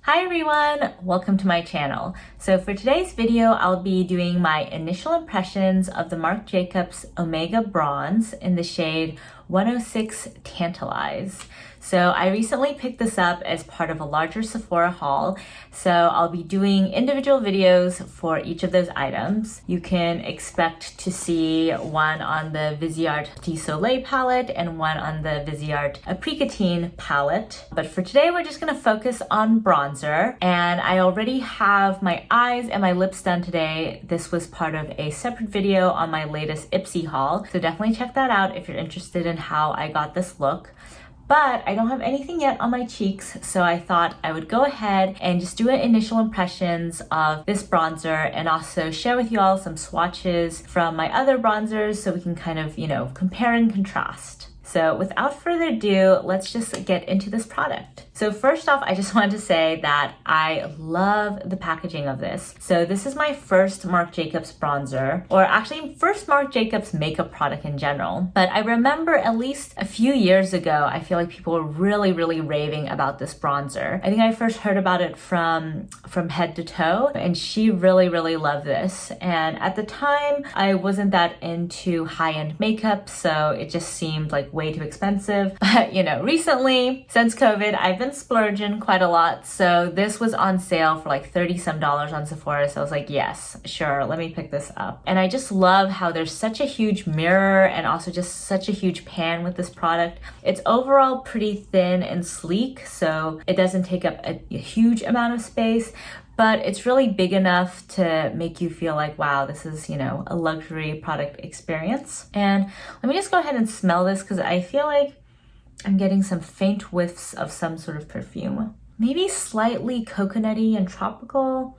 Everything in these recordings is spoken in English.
Hi everyone, welcome to my channel. So for today's video, I'll be doing my initial impressions of the MARC JACOBS Omega Bronze in the shade 106 Tantalize. So I recently picked this up as part of a larger Sephora haul, so I'll be doing individual videos for each of those items. You can expect to see one on the Viseart Petit Soleil palette and one on the Viseart Apricotine palette. But for today, we're just gonna focus on bronzer, and I already have my eyes and my lips done today. This was part of a separate video on my latest Ipsy haul, so definitely check that out if you're interested in how I got this look. But I don't have anything yet on my cheeks, so I thought I would go ahead and just do an initial impressions of this bronzer and also share with you all some swatches from my other bronzers so we can kind of, compare and contrast. So without further ado, let's just get into this product. So first off, I just wanted to say that I love the packaging of this. So this is my first MARC JACOBS bronzer, or actually first MARC JACOBS makeup product in general. But I remember at least a few years ago, I feel like people were really raving about this bronzer. I think I first heard about it from Head to Toe, and she really loved this. And at the time, I wasn't that into high-end makeup, so it just seemed like way too expensive. But recently, since COVID, I've been splurging quite a lot. So this was on sale for like $30 some on Sephora. So I was like, yes, sure, let me pick this up. And I just love how there's such a huge mirror and also just such a huge pan with this product. It's overall pretty thin and sleek, so it doesn't take up a huge amount of space, but it's really big enough to make you feel like, wow, this is, a luxury product experience. And let me just go ahead and smell this because I feel like I'm getting some faint whiffs of some sort of perfume. Maybe slightly coconutty and tropical,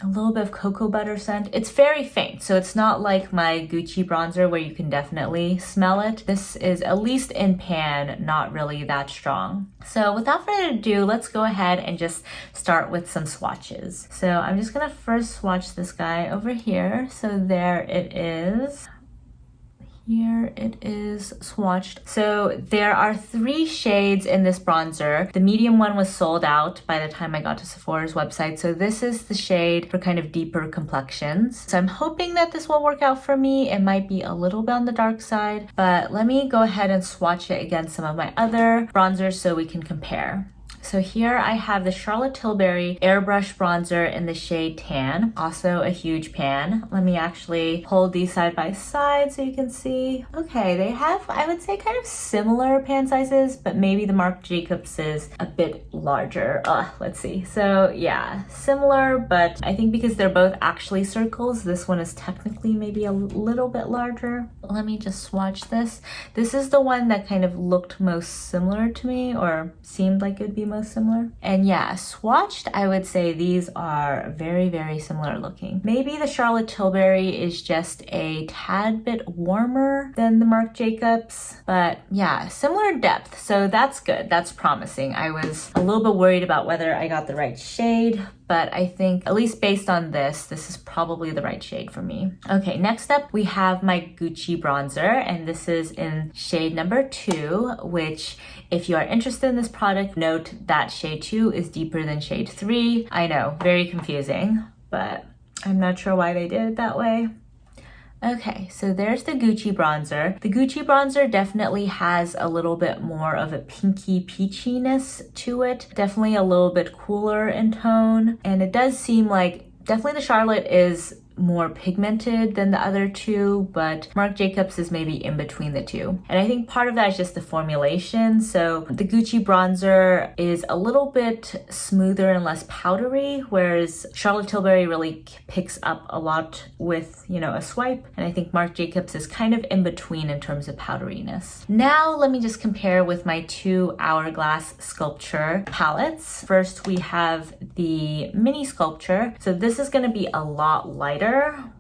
a little bit of cocoa butter scent. It's very faint, so it's not like my Gucci bronzer where you can definitely smell it. This is, at least in pan, not really that strong. So without further ado, let's go ahead and just start with some swatches. So I'm just gonna first swatch this guy over here. So there it is. Here it is swatched. So there are 3 shades in this bronzer. The medium one was sold out by the time I got to Sephora's website. So this is the shade for kind of deeper complexions. So I'm hoping that this will work out for me. It might be a little bit on the dark side, but let me go ahead and swatch it against some of my other bronzers so we can compare. So here I have the Charlotte Tilbury Airbrush Bronzer in the shade Tan, also a huge pan. Let me actually hold these side by side so you can see. Okay, they have, I would say, kind of similar pan sizes, but maybe the MARC JACOBS is a bit larger. Let's see. So yeah, similar, but I think because they're both actually circles, this one is technically maybe a little bit larger. Let me just swatch this. This is the one that kind of looked most similar to me, or seemed like it'd be most similar. And yeah, swatched, I would say these are very similar looking. Maybe the Charlotte Tilbury is just a tad bit warmer than the MARC JACOBS, but yeah, similar depth. So that's good. That's promising. I was a little bit worried about whether I got the right shade, but I think at least based on this is probably the right shade for me. Okay, next up we have my Gucci bronzer, and this is in shade number 2, which if you are interested in this product, note that shade 2 is deeper than shade 3. I know, very confusing, but I'm not sure why they did it that way. Okay, so there's the Gucci bronzer. The Gucci bronzer definitely has a little bit more of a pinky peachiness to it. Definitely a little bit cooler in tone. And it does seem like definitely the Charlotte is more pigmented than the other two, but MARC JACOBS is maybe in between the two. And I think part of that is just the formulation. So the Gucci bronzer is a little bit smoother and less powdery, whereas Charlotte Tilbury really picks up a lot with, a swipe. And I think MARC JACOBS is kind of in between in terms of powderiness. Now let me just compare with my 2 Hourglass Sculpture palettes. First we have the Mini Sculpture. So this is going to be a lot lighter,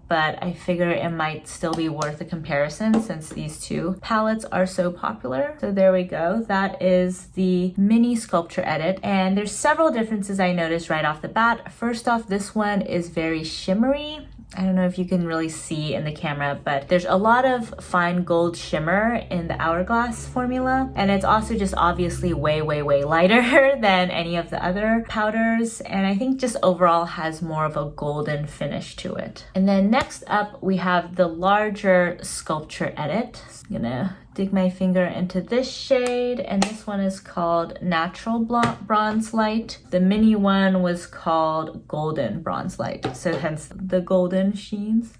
but I figure it might still be worth a comparison since these 2 palettes are so popular. So there we go. That is the Mini Sculpture Edit. And there's several differences I noticed right off the bat. First off, this one is very shimmery. I don't know if you can really see in the camera, but there's a lot of fine gold shimmer in the Hourglass formula. And it's also just obviously way lighter than any of the other powders. And I think just overall has more of a golden finish to it. And then next up, we have the larger Sculpture Edit. I'm gonna dig my finger into this shade, and this one is called Natural Bronze Light. The mini one was called Golden Bronze Light, so hence the golden sheens.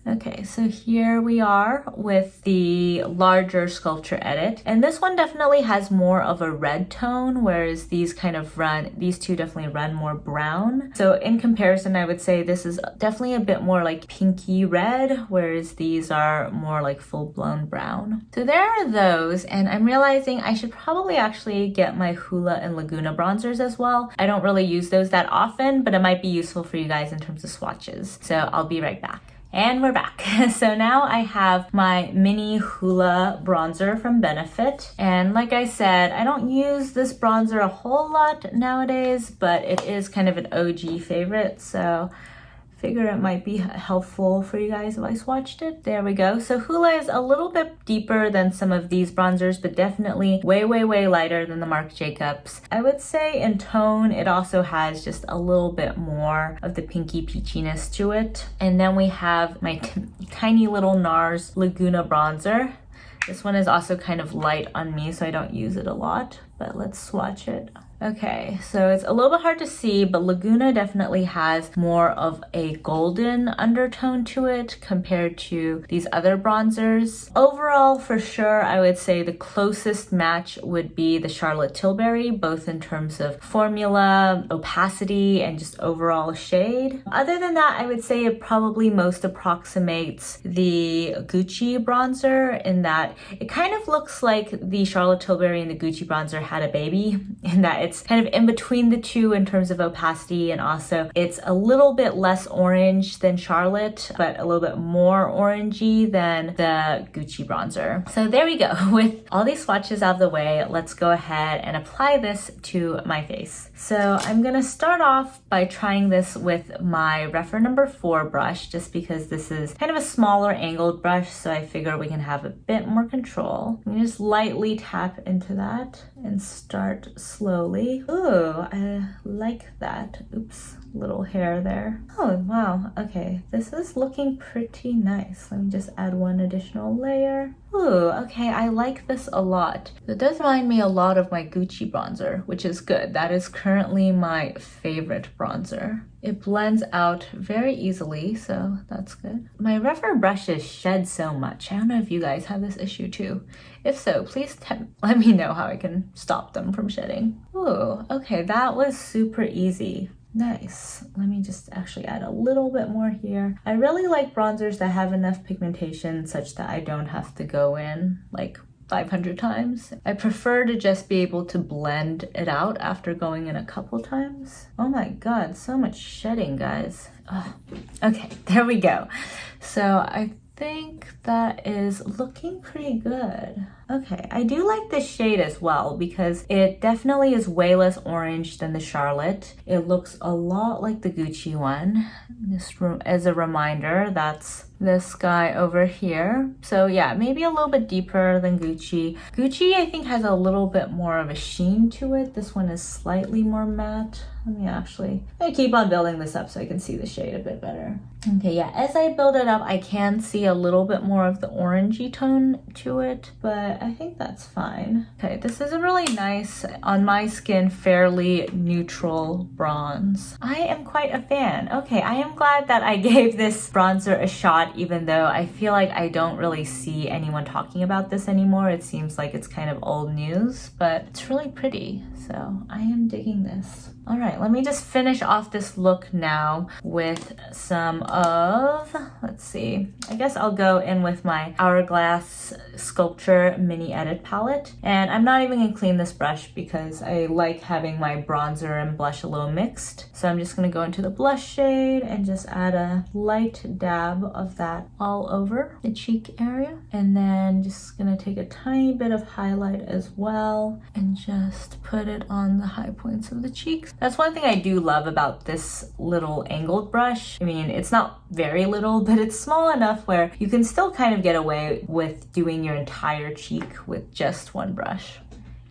Okay, so here we are with the larger Sculpture Edit, and this one definitely has more of a red tone, whereas these two definitely run more brown. So in comparison, I would say this is definitely a bit more like pinky red, whereas these are more like full-blown brown. So there are those, and I'm realizing I should probably actually get my Hoola and Laguna bronzers as well. I don't really use those that often, but it might be useful for you guys in terms of swatches. So I'll be right back. And we're back. So now I have my mini Hoola bronzer from Benefit. And like I said, I don't use this bronzer a whole lot nowadays, but it is kind of an OG favorite. So figure it might be helpful for you guys if I swatched it. There we go. So Hoola is a little bit deeper than some of these bronzers, but definitely way lighter than the MARC JACOBS. I would say in tone, it also has just a little bit more of the pinky peachiness to it. And then we have my tiny little Nars Laguna bronzer. This one is also kind of light on me, so I don't use it a lot, but let's swatch it. Okay, so it's a little bit hard to see, but Laguna definitely has more of a golden undertone to it compared to these other bronzers. Overall, for sure, I would say the closest match would be the Charlotte Tilbury, both in terms of formula, opacity, and just overall shade. Other than that, I would say it probably most approximates the Gucci bronzer in that it kind of looks like the Charlotte Tilbury and the Gucci bronzer had a baby, in that it's kind of in between the two in terms of opacity, and also it's a little bit less orange than Charlotte, but a little bit more orangey than the Gucci bronzer. So there we go. With all these swatches out of the way, let's go ahead and apply this to my face. So I'm gonna start off by trying this with my Refer number 4 brush, just because this is kind of a smaller angled brush, so I figure we can have a bit more control. I'm gonna just lightly tap into that and start slowly. Ooh, I like that. Oops, little hair there. Oh, wow. Okay, this is looking pretty nice. Let me just add one additional layer. Ooh, okay, I like this a lot. It does remind me a lot of my Gucci bronzer, which is good. That is currently my favorite bronzer. It blends out very easily, so that's good. My Refer brushes shed so much. I don't know if you guys have this issue too. If so, please let me know how I can stop them from shedding. Ooh, okay, that was super easy. Nice. Let me just actually add a little bit more here. I really like bronzers that have enough pigmentation such that I don't have to go in like 500 times. I prefer to just be able to blend it out after going in a couple times. Oh my god, so much shedding, guys. Ugh. Okay, there we go. So I think that is looking pretty good. Okay, I do like this shade as well because it definitely is way less orange than the Charlotte. It looks a lot like the Gucci one. Just as a reminder, that's this guy over here. So yeah, maybe a little bit deeper than Gucci. Gucci, I think, has a little bit more of a sheen to it. This one is slightly more matte. Let me keep on building this up so I can see the shade a bit better. Okay, yeah, as I build it up, I can see a little bit more of the orangey tone to it, but I think that's fine. Okay, this is a really nice, on my skin, fairly neutral bronze. I am quite a fan. Okay, I am glad that I gave this bronzer a shot, even though I feel like I don't really see anyone talking about this anymore. It seems like it's kind of old news, but it's really pretty, so I am digging this. All right, let me just finish off this look now with some of, let's see, I guess I'll go in with my Hourglass Sculpture mini edit palette. And I'm not even gonna clean this brush because I like having my bronzer and blush a little mixed. So I'm just gonna go into the blush shade and just add a light dab of that all over the cheek area. And then just gonna take a tiny bit of highlight as well and just put it on the high points of the cheeks. That's one thing I do love about this little angled brush. I mean, it's not very little, but it's small enough where you can still kind of get away with doing your entire cheek with just one brush.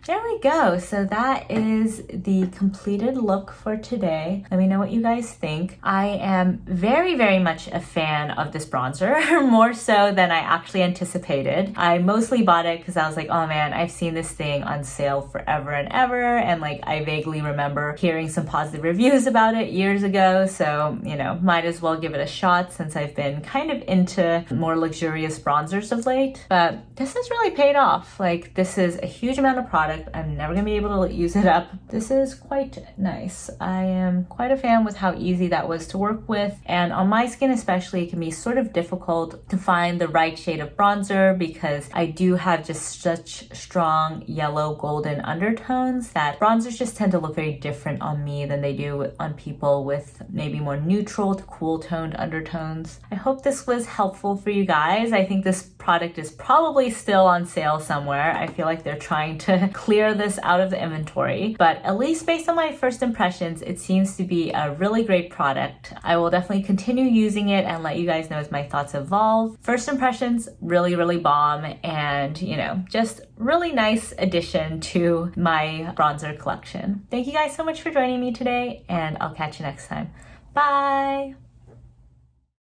There we go. So that is the completed look for today. Let me know what you guys think. I am very, very much a fan of this bronzer, more so than I actually anticipated. I mostly bought it because I was like, oh man, I've seen this thing on sale forever and ever. And like, I vaguely remember hearing some positive reviews about it years ago. So, you know, might as well give it a shot since I've been kind of into more luxurious bronzers of late. But this has really paid off. Like, this is a huge amount of product. I'm never gonna be able to use it up. This is quite nice. I am quite a fan with how easy that was to work with. And on my skin especially, it can be sort of difficult to find the right shade of bronzer because I do have just such strong yellow golden undertones that bronzers just tend to look very different on me than they do on people with maybe more neutral to cool toned undertones. I hope this was helpful for you guys. I think this product is probably still on sale somewhere. I feel like they're trying to clear this out of the inventory, but at least based on my first impressions, it seems to be a really great product. I will definitely continue using it and let you guys know as my thoughts evolve. First impressions, really, really bomb, and you know, just really nice addition to my bronzer collection. Thank you guys so much for joining me today, and I'll catch you next time. Bye!